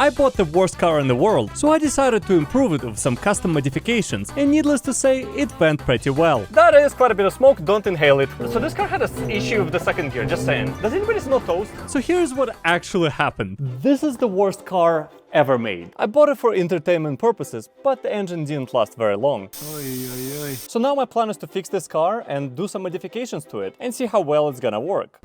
I bought the worst car in the world, so I decided to improve it with some custom modifications, and needless to say, it went pretty well. That is quite a bit of smoke, don't inhale it. So this car had an issue with the second gear, just saying. Does anybody smell toast? So here's what actually happened. This is the worst car ever made. I bought it for entertainment purposes, but the engine didn't last very long. So now my plan is to fix this car and do some modifications to it and see how well it's gonna work.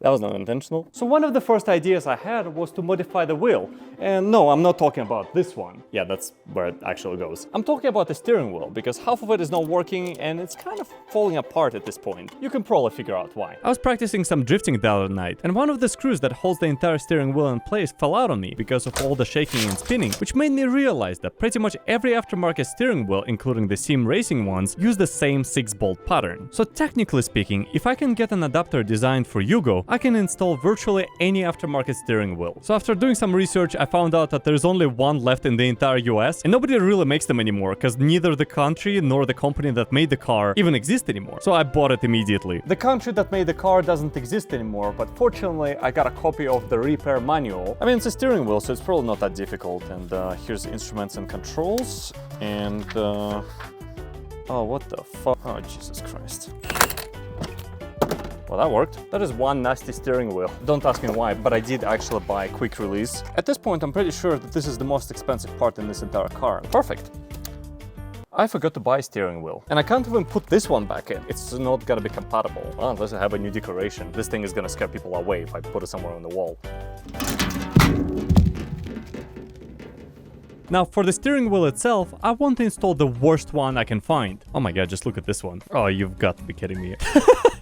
That was not intentional. So one of the first ideas I had was to modify the wheel. And no, I'm not talking about this one. Yeah, that's where it actually goes. I'm talking about the steering wheel, because half of it is not working and it's kind of falling apart at this point. You can probably figure out why. I was practicing some drifting the other night, and one of the screws that holds the entire steering wheel in place fell out on me because of all the shaking and spinning, which made me realize that pretty much every aftermarket steering wheel, including the sim racing ones, use the same 6-bolt pattern. So technically speaking, if I can get an adapter designed for YUGO, I can install virtually any aftermarket steering wheel. So after doing some research, I found out that there's only one left in the entire US, and nobody really makes them anymore, because neither the country nor the company that made the car even exist anymore. So I bought it immediately. The country that made the car doesn't exist anymore, but fortunately I got a copy of the repair manual. I mean, it's a steering wheel, so it's probably not that difficult. And here's instruments and controls, and oh, what the fuck? Oh, Jesus Christ. Well, that worked. That is one nasty steering wheel. Don't ask me why, but I did actually buy quick release. At this point, I'm pretty sure that this is the most expensive part in this entire car. Perfect. I forgot to buy a steering wheel, and I can't even put this one back in. It's not gonna be compatible. Well, unless I have a new decoration. This thing is gonna scare people away if I put it somewhere on the wall. Now, for the steering wheel itself, I want to install the worst one I can find. Oh my god, just look at this one. Oh, you've got to be kidding me.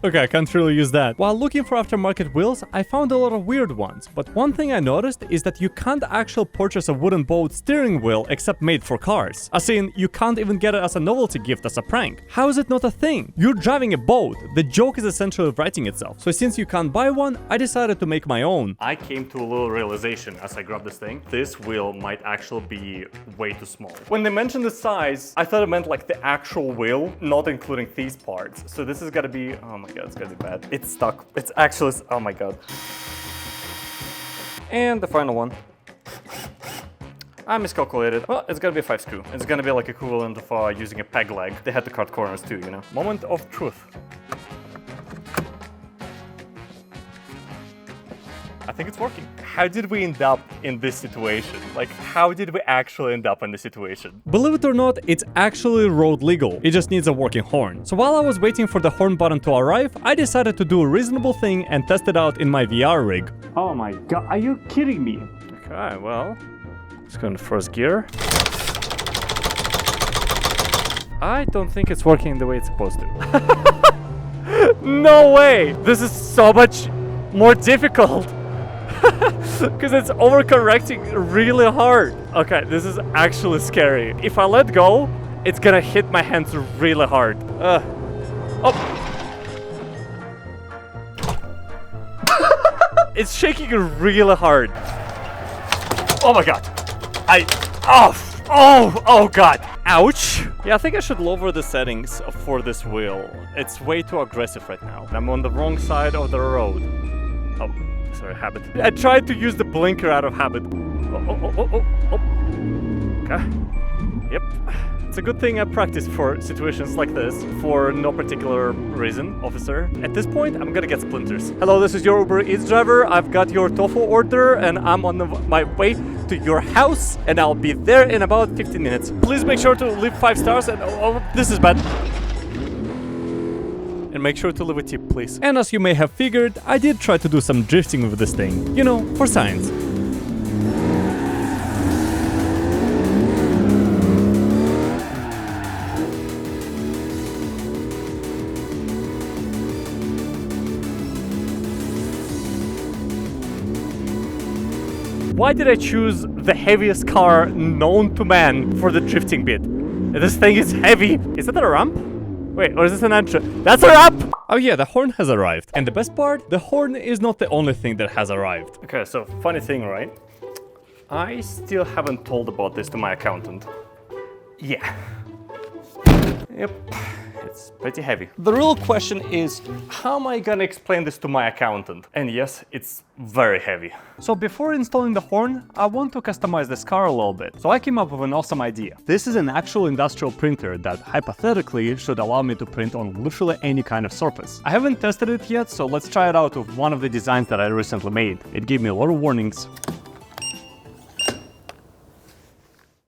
Okay, I can't really use that. While looking for aftermarket wheels, I found a lot of weird ones. But one thing I noticed is that you can't actually purchase a wooden boat steering wheel except made for cars. As in, you can't even get it as a novelty gift as a prank. How is it not a thing? You're driving a boat. The joke is essentially writing itself. So since you can't buy one, I decided to make my own. I came to a little realization as I grabbed this thing. This wheel might actually be way too small. When they mentioned the size, I thought it meant like the actual wheel, not including these parts. So this is gonna be, oh my god, it's gonna be bad. It's stuck. It's actually, oh my god. And the final one. I miscalculated. Well, it's gonna be a 5-screw. It's gonna be like equivalent of using a peg leg. They had to cut corners too, you know. Moment of truth. I think it's working. How did we end up in this situation? Like, how did we actually end up in this situation? Believe it or not, it's actually road legal. It just needs a working horn. So while I was waiting for the horn button to arrive, I decided to do a reasonable thing and test it out in my VR rig. Oh my god, are you kidding me? Okay, well, let's go in first gear. I don't think it's working the way it's supposed to. No way! This is so much more difficult. Because it's overcorrecting really hard. Okay, this is actually scary. If I let go, it's gonna hit my hands really hard. Oh. It's shaking really hard. Oh my god. Oh god. Ouch. Yeah, I think I should lower the settings for this wheel. It's way too aggressive right now. I'm on the wrong side of the road. Oh. Sorry, habit. I tried to use the blinker out of habit. Oh. Okay. Yep. It's a good thing I practiced for situations like this for no particular reason, officer. At this point, I'm gonna get splinters. Hello, this is your Uber Eats driver. I've got your tofu order and I'm on my way to your house and I'll be there in about 15 minutes. Please make sure to leave 5 stars and oh, this is bad. And make sure to leave a tip, please. And as you may have figured, I did try to do some drifting with this thing. You know, for science. Why did I choose the heaviest car known to man for the drifting bit? This thing is heavy. Is that a ramp? Wait, or is this an entrance? That's a ramp! Oh yeah, the horn has arrived. And the best part, the horn is not the only thing that has arrived. Okay, so funny thing, right? I still haven't told about this to my accountant. Yeah. Yep. it's pretty heavy. The real question is, how am I gonna explain this to my accountant? And yes, it's very heavy. So before installing the horn, I want to customize this car a little bit. So I came up with an awesome idea. This is an actual industrial printer that hypothetically should allow me to print on literally any kind of surface. I haven't tested it yet, so let's try it out with one of the designs that I recently made. It gave me a lot of warnings.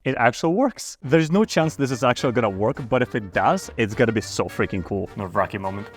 It actually works. There's no chance this is actually gonna work, but if it does, it's gonna be so freaking cool. Nerve-wracking moment.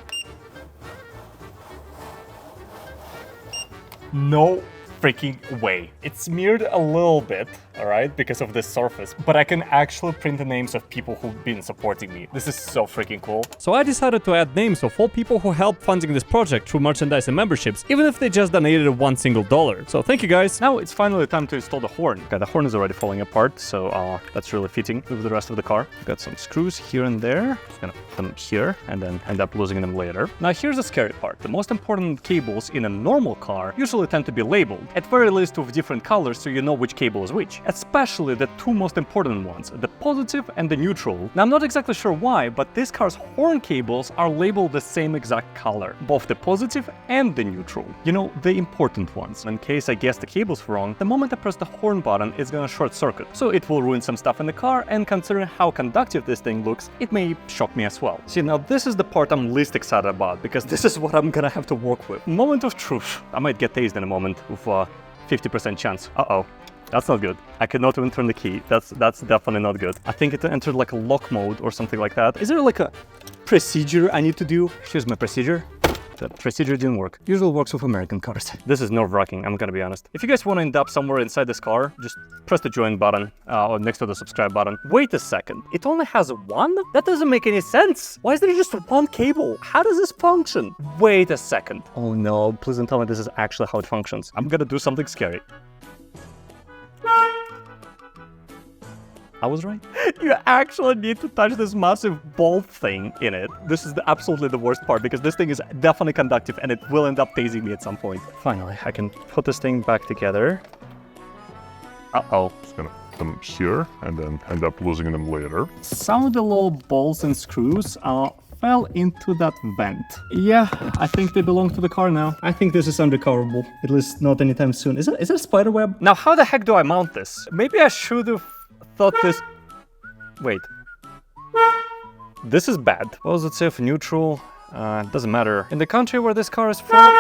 No freaking way. It smeared a little bit, all right, because of this surface, but I can actually print the names of people who've been supporting me. This is so freaking cool. So I decided to add names of all people who helped funding this project through merchandise and memberships, even if they just donated $1 single. So thank you guys. Now it's finally time to install the horn. Okay, the horn is already falling apart, so that's really fitting with the rest of the car. Got some screws here and there. Just gonna put them here and then end up losing them later. Now here's the scary part. The most important cables in a normal car usually tend to be labeled, at very least with different colors, so you know which cable is which. Especially the two most important ones, the positive and the neutral. Now I'm not exactly sure why, but this car's horn cables are labeled the same exact color, both the positive and the neutral. You know, the important ones. In case I guess the cable's wrong, the moment I press the horn button, it's gonna short circuit. So it will ruin some stuff in the car, and considering how conductive this thing looks, it may shock me as well. See, now this is the part I'm least excited about, because this is what I'm gonna have to work with. Moment of truth. I might get tased in a moment with 50% chance. Uh-oh. That's not good. I cannot even turn the key. That's definitely not good. I think it entered like a lock mode or something like that. Is there like a procedure I need to do? Here's my procedure. That procedure didn't work. Usually works with American cars. This is nerve-wracking, I'm gonna be honest. If you guys want to end up somewhere inside this car, just press the join button or next to the subscribe button. Wait a second, it only has one? That doesn't make any sense. Why is there just one cable? How does this function? Wait a second. Oh no, please don't tell me this is actually how it functions. I'm gonna do something scary. I was right. You actually need to touch this massive ball thing in it. This is absolutely the worst part, because this thing is definitely conductive and it will end up tasing me at some point. Finally, I can put this thing back together. Uh-oh. Just gonna put them here and then end up losing them later. Some of the little balls and screws fell into that vent. Yeah, I think they belong to the car now. I think this is unrecoverable, at least not anytime soon. Is it a spider web? Now, how the heck do I mount this? Maybe I should have thought this... Wait. This is bad. What does it say for neutral? Doesn't matter. In the country where this car is from...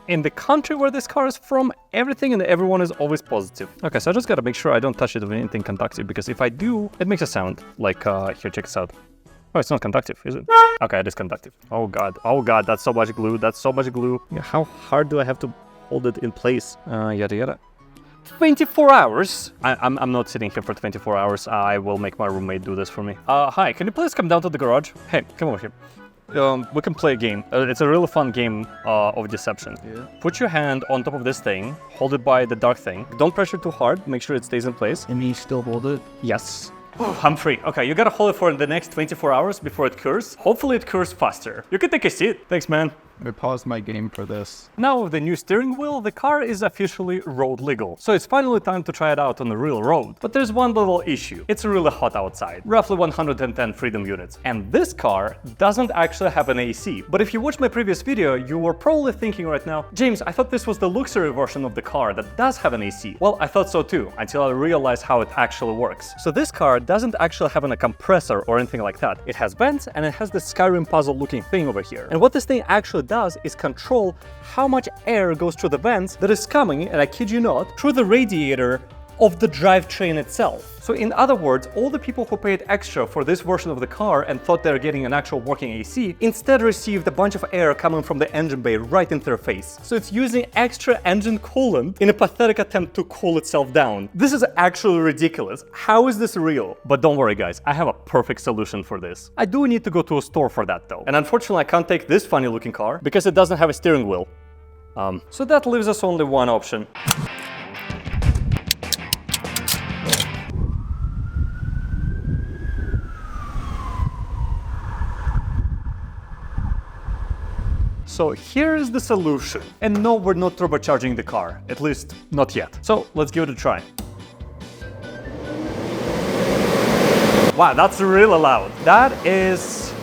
In the country where this car is from, everything and everyone is always positive. Okay, so I just gotta make sure I don't touch it with anything conductive, because if I do, it makes a sound. Like, here, check this out. Oh, it's not conductive, is it? Okay, it is conductive. Oh god, that's so much glue, that's so much glue. Yeah, how hard do I have to hold it in place? Yada yada. 24 hours? I'm not sitting here for 24 hours. I will make my roommate do this for me. Hi, can you please come down to the garage? Hey, come over here. We can play a game. It's a really fun game of deception. Yeah. Put your hand on top of this thing, hold it by the dark thing. Don't pressure too hard, make sure it stays in place. And me still hold it? Yes. I'm free. Okay, you gotta hold it for the next 24 hours before it cures. Hopefully it cures faster. You can take a seat. Thanks, man. I paused my game for this. Now with the new steering wheel, the car is officially road legal. So it's finally time to try it out on the real road. But there's one little issue. It's really hot outside, roughly 110 freedom units. And this car doesn't actually have an AC. But if you watched my previous video, you were probably thinking right now, James, I thought this was the luxury version of the car that does have an AC. Well, I thought so too, until I realized how it actually works. So this car doesn't actually have a compressor or anything like that. It has vents and it has this Skyrim puzzle looking thing over here. And what this thing actually does is control how much air goes through the vents that is coming, and I kid you not, through the radiator of the drivetrain itself. So in other words, all the people who paid extra for this version of the car and thought they're getting an actual working AC instead received a bunch of air coming from the engine bay right into their face. So it's using extra engine coolant in a pathetic attempt to cool itself down. This is actually ridiculous. How is this real? But don't worry guys, I have a perfect solution for this. I do need to go to a store for that though. And unfortunately I can't take this funny looking car because it doesn't have a steering wheel. So that leaves us only one option. So here is the solution. And no, we're not turbocharging the car, at least not yet. So let's give it a try. Wow, that's really loud. That is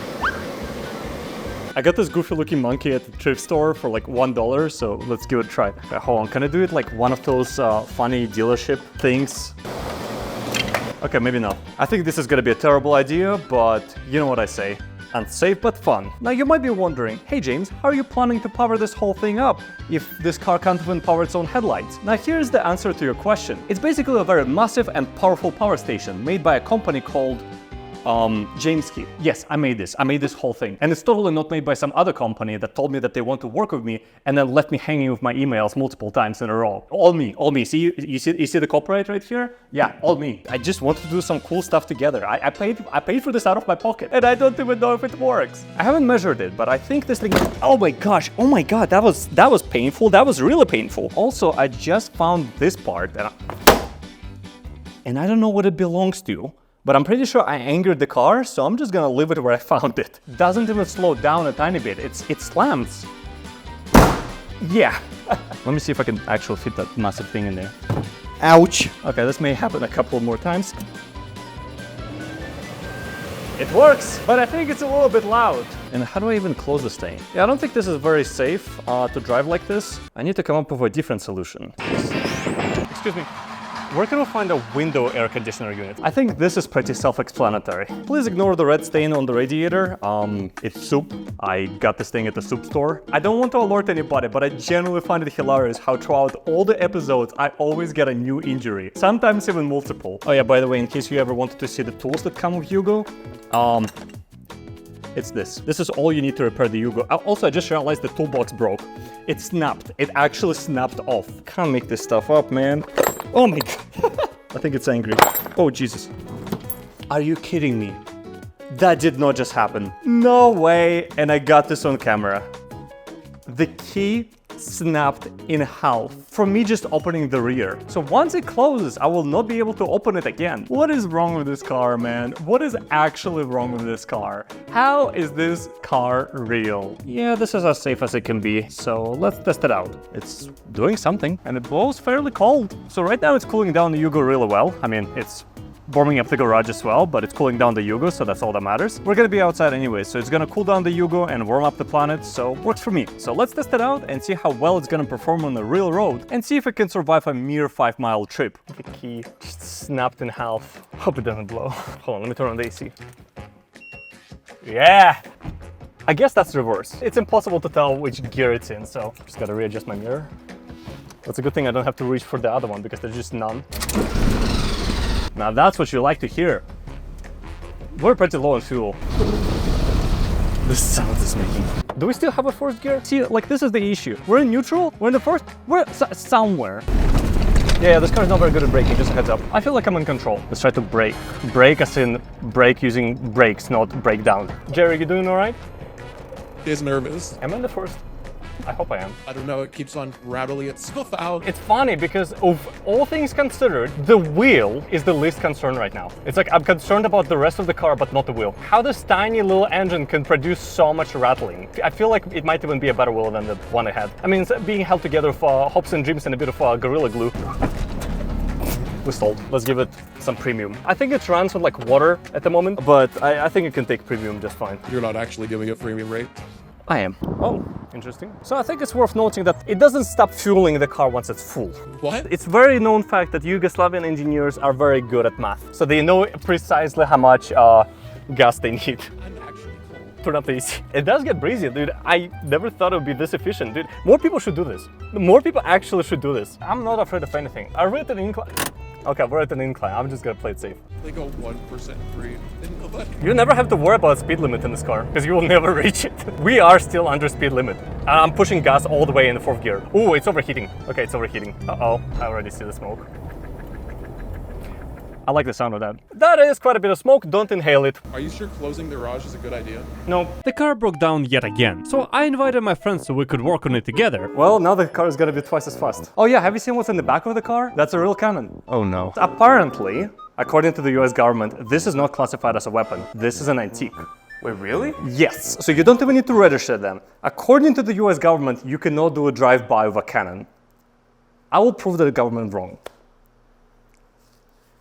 I got this goofy looking monkey at the thrift store for like $1, so let's give it a try. Okay, hold on, can I do it like one of those funny dealership things? Okay, maybe not. I think this is gonna be a terrible idea, but you know what I say. Unsafe but fun. Now you might be wondering, hey James, how are you planning to power this whole thing up if this car can't even power its own headlights? Now here's the answer to your question. It's basically a very massive and powerful power station made by a company called Jameskii. Yes, I made this whole thing. And it's totally not made by some other company that told me that they want to work with me and then left me hanging with my emails multiple times in a row. All me. See, you see the copyright right here? Yeah, all me. I just wanted to do some cool stuff together. I paid for this out of my pocket and I don't even know if it works. I haven't measured it, but I think this thing, oh my gosh, oh my God, that was painful. That was really painful. Also, I just found this part and I don't know what it belongs to. But I'm pretty sure I angered the car, so I'm just gonna leave it where I found it. Doesn't even slow down a tiny bit, it slams. Yeah. Let me see if I can actually fit that massive thing in there. Ouch. Okay, this may happen a couple more times. It works, but I think it's a little bit loud. And how do I even close this thing? Yeah, I don't think this is very safe to drive like this. I need to come up with a different solution. Excuse me. Where can we find a window air conditioner unit? I think this is pretty self-explanatory. Please ignore the red stain on the radiator. It's soup. I got this thing at the soup store. I don't want to alert anybody, but I genuinely find it hilarious how throughout all the episodes, I always get a new injury. Sometimes even multiple. Oh yeah, by the way, in case you ever wanted to see the tools that come with YUGO, it's this. This is all you need to repair the YUGO. Also, I just realized the toolbox broke. It snapped. It actually snapped off. Can't make this stuff up, man. Oh my God. I think it's angry. Oh, Jesus. Are you kidding me? That did not just happen. No way. And I got this on camera. The key snapped in half from me just opening the rear. So once it closes, I will not be able to open it again. What is wrong with this car, man? What is actually wrong with this car? How is this car real? Yeah, this is as safe as it can be. So let's test it out. It's doing something and it blows fairly cold. So right now it's cooling down the YUGO really well. I mean, it's warming up the garage as well, but it's cooling down the YUGO, so that's all that matters. We're gonna be outside anyway, so it's gonna cool down the YUGO and warm up the planet, so works for me. So let's test it out and see how well it's gonna perform on the real road and see if it can survive a mere 5-mile trip. The key just snapped in half. Hope it doesn't blow. Hold on, let me turn on the AC. Yeah! I guess that's reverse. It's impossible to tell which gear it's in, so just gotta readjust my mirror. That's a good thing I don't have to reach for the other one because there's just none. Now that's what you like to hear. We're pretty low on fuel. This sound is making. Do we still have a first gear? See, like this is the issue. We're in neutral, we're in the first, we're somewhere. Yeah, this car is not very good at braking, just a heads up. I feel like I'm in control. Let's try to brake. Brake as in brake using brakes, not break down. Jerry, you doing all right? He's nervous. Am I in the first? I hope I am. I don't know, it keeps on rattling itself out. It's funny because of all things considered, the wheel is the least concern right now. It's like I'm concerned about the rest of the car, but not the wheel. How this tiny little engine can produce so much rattling. I feel like it might even be a better wheel than the one I had. I mean, it's being held together with hopes and dreams and a bit of Gorilla Glue. We stalled. Let's give it some premium. I think it runs on like water at the moment, but I think it can take premium just fine. You're not actually giving it premium rate? I am. Oh, interesting. So I think it's worth noting that it doesn't stop fueling the car once it's full. What? It's very known fact that Yugoslavian engineers are very good at math. So they know precisely how much gas they need. I'm actually cold. Turn up the AC. It does get breezy, dude. I never thought it would be this efficient, dude. More people should do this. More people actually should do this. I'm not afraid of anything. Are we at an incline? Okay, we're at an incline. I'm just gonna play it safe. They go 1% free. Didn't know that. You never have to worry about speed limit in this car, because you will never reach it. We are still under speed limit. I'm pushing gas all the way in the fourth gear. Ooh, it's overheating. Okay, it's overheating. Uh-oh, I already see the smoke. I like the sound of that. That is quite a bit of smoke, don't inhale it. Are you sure closing the garage is a good idea? No. The car broke down yet again, so I invited my friends so we could work on it together. Well, now the car is gonna be twice as fast. Oh yeah, have you seen what's in the back of the car? That's a real cannon. Oh no. Apparently, according to the US government, this is not classified as a weapon. This is an antique. Wait, really? Yes, so you don't even need to register them. According to the US government, you cannot do a drive-by with a cannon. I will prove the government wrong.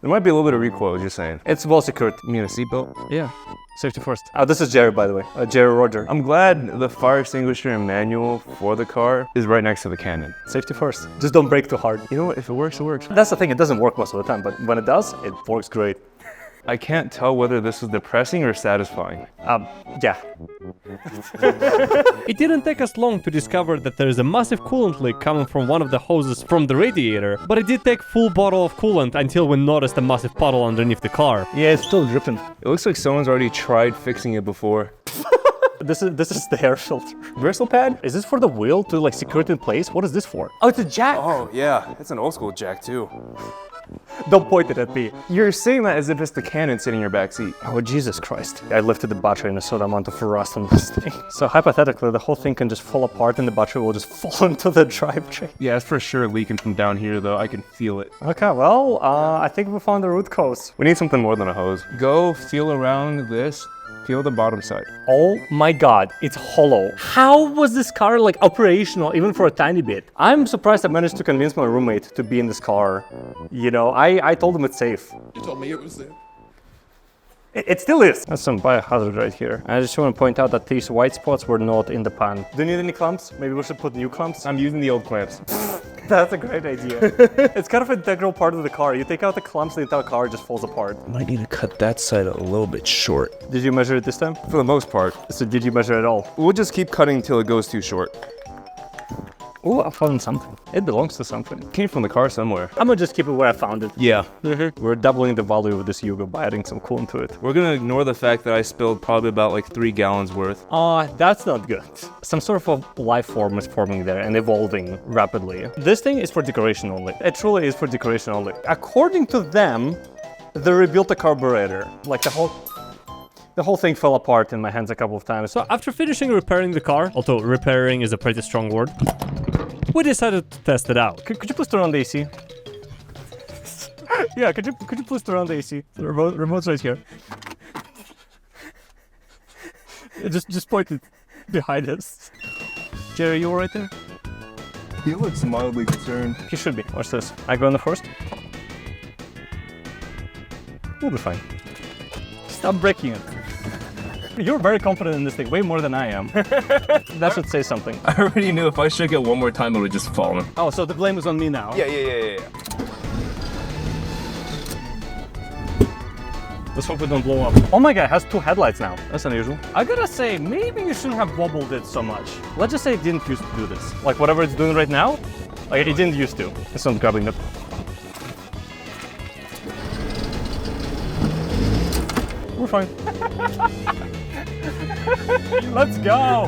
There might be a little bit of recoil, just saying. It's well secured. You mean a seatbelt? Yeah. Safety first. This is Jerry, by the way. Jerry Roger. I'm glad the fire extinguisher and manual for the car is right next to the cannon. Safety first. Just don't brake too hard. You know what? If it works, it works. That's the thing, it doesn't work most of the time, but when it does, it works great. I can't tell whether this is depressing or satisfying. Yeah. It didn't take us long to discover that there is a massive coolant leak coming from one of the hoses from the radiator, but it did take full bottle of coolant until we noticed a massive puddle underneath the car. Yeah, it's still dripping. It looks like someone's already tried fixing it before. This is the air filter. Bristle pad? Is this for the wheel to like secure it in place? What is this for? Oh, it's a jack! Oh yeah, it's an old school jack too. Don't point it at me. You're saying that as if it's the cannon sitting in your back seat. Oh, Jesus Christ. I lifted the battery and I saw the amount of rust on this thing. So hypothetically, the whole thing can just fall apart and the battery will just fall into the drivetrain. Yeah, it's for sure leaking from down here though. I can feel it. Okay, well, I think we found the root cause. We need something more than a hose. Go feel around this. Feel the bottom side. Oh my God, it's hollow. How was this car like operational even for a tiny bit? I'm surprised I managed to convince my roommate to be in this car. You know, I told him it's safe. You told me it was there. It still is. That's some biohazard right here. I just want to point out that these white spots were not in the pan. Do you need any clamps? Maybe we should put new clamps? I'm using the old clamps. That's a great idea. It's kind of an integral part of the car. You take out the clamps, the entire car just falls apart. Might need to cut that side a little bit short. Did you measure it this time? For the most part. So did you measure it all? We'll just keep cutting until it goes too short. Oh, I found something. It belongs to something. Came from the car somewhere. I'm gonna just keep it where I found it. Yeah. We're doubling the value of this YUGO by adding some coolant to it. We're gonna ignore the fact that I spilled probably about like 3 gallons worth. That's not good. Some sort of a life form is forming there and evolving rapidly. This thing is for decoration only. It truly is for decoration only. According to them, they rebuilt the carburetor. Like the whole thing fell apart in my hands a couple of times. So after finishing repairing the car, although repairing is a pretty strong word, we decided to test it out. Could you please turn on the AC? Yeah, could you please turn on the AC? The remote's right here. Just point it behind us. Jerry, you all right there? He looks mildly concerned. He should be. Watch this. I go in the first. We'll be fine. Stop breaking it. You're very confident in this thing, way more than I am. That should say something. I already knew if I shook it one more time, it would just fall. Oh, so the blame is on me now. Yeah. Let's hope we don't blow up. Oh my God, it has 2 headlights now. That's unusual. I gotta say, maybe you shouldn't have wobbled it so much. Let's just say it didn't used to do this. Like whatever it's doing right now, like it didn't used to. It's not grabbing it. We're fine. Let's go!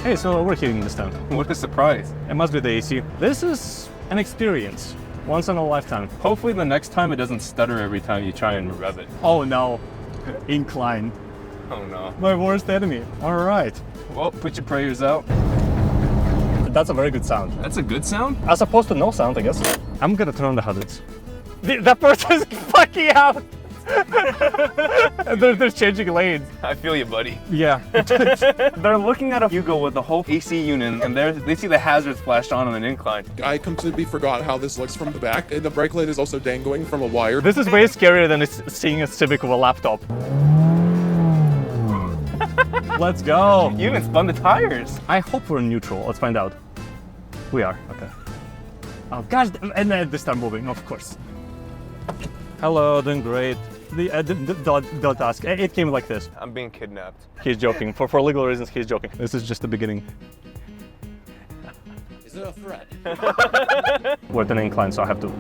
Hey, so overheating this time. What a surprise. It must be the AC. This is an experience. Once in a lifetime. Hopefully the next time it doesn't stutter every time you try and rev it. Oh no. Incline. Oh no. My worst enemy. Alright. Well, put your prayers out. That's a very good sound. That's a good sound? As opposed to no sound, I guess. I'm gonna turn on the hazards. That person's fucking out! they're changing lanes. I feel you, buddy. Yeah. They're looking at a YUGO with the whole AC unit, and they see the hazards flashed on an incline. I completely forgot how this looks from the back. And the brake light is also dangling from a wire. This is way scarier than seeing a Civic with a laptop. Let's go. You even spun the tires. I hope we're neutral. Let's find out. We are. Okay. Oh gosh, and then they start moving, of course. Hello, doing great. Don't ask. It came like this. I'm being kidnapped. He's joking. For legal reasons, he's joking. This is just the beginning. Is it a threat? We're at an incline, so I have to.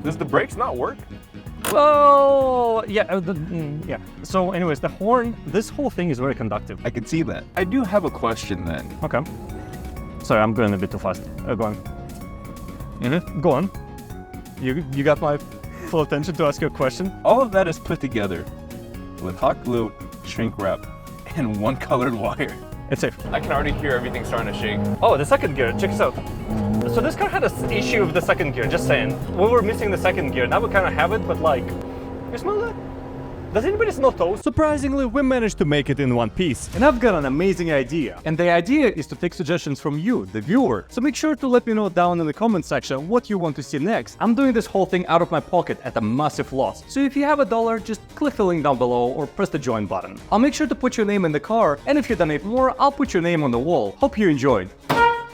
Does the brakes not work? Oh, yeah. Yeah. So, anyways, the horn. This whole thing is very conductive. I can see that. I do have a question then. Okay. Sorry, I'm going a bit too fast. Go on. Go on. You got my full attention to ask you a question. All of that is put together with hot glue, shrink wrap, and 1 colored wire. It's safe. I can already hear everything starting to shake. Oh, the second gear. Check this out. So this car had an issue with the second gear, just saying. We were missing the second gear. Now we kind of have it, but like, you smell that? Does anybody smell toast? Surprisingly, we managed to make it in one piece. And I've got an amazing idea. And the idea is to take suggestions from you, the viewer. So make sure to let me know down in the comment section what you want to see next. I'm doing this whole thing out of my pocket at a massive loss. So if you have $1, just click the link down below or press the join button. I'll make sure to put your name in the car, and if you donate more, I'll put your name on the wall. Hope you enjoyed.